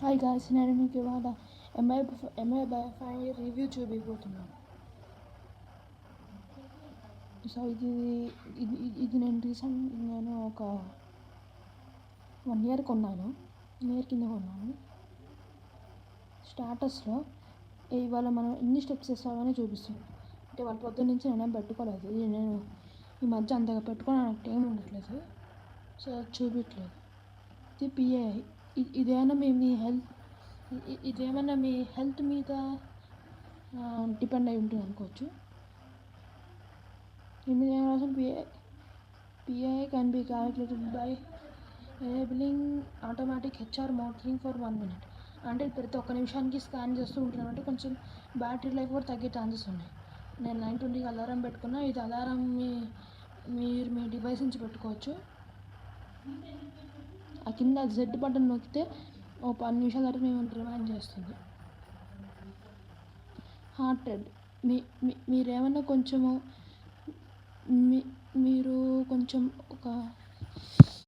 Hi guys, నేను మీకు ఇవాళ ఎంఐ బై 5 రివ్యూ చూపించబోతున్నాను. సో ఇది నేను ఒక 1 year కొన్నాను. 1 year కింద కొన్నాను. స్టాటస్లో ఇవాళ మనం ఎన్ని స్టెప్స్ వేస్తామని చూపిస్తుంది. అంటే వాళ్ళ పొద్దున్న నుంచి నేనేం పెట్టుకోలేదు. నేను ఈ మధ్య అంతగా పెట్టుకోవడానికి నాకు టైం ఉండట్లేదు. సో చూపించలేదు. ఇది పిఏఐ. ఇదేమైనా మీ హెల్త్ మీద డిపెండ్ అయి ఉంటుంది అనుకోవచ్చు. ఇందులో ఏమరాసం PI can be calculated by enabling automatic HR monitoring for 1 minute. అంటే ప్రతి ఒక్క నిమిషానికి స్కాన్ చేస్తూ ఉంటున్నామంటే కొంచెం బ్యాటరీ లైఫ్ కూడా తగ్గే ఛాన్సెస్ ఉన్నాయి. నేను 9:20కి అలారం పెట్టుకున్నా. ఇది అలారం మీరు మీ డివైస్ నుంచి పెట్టుకోవచ్చు. ఆ కింద జెడ్ బటన్ నొక్కితే ఓ 10 నిమిషాల తర్వాత మేము రిమైండ్ చేస్తుంది. హార్ట్ రేట్ మీరేమన్నా కొంచెము మీరు కొంచెం ఒక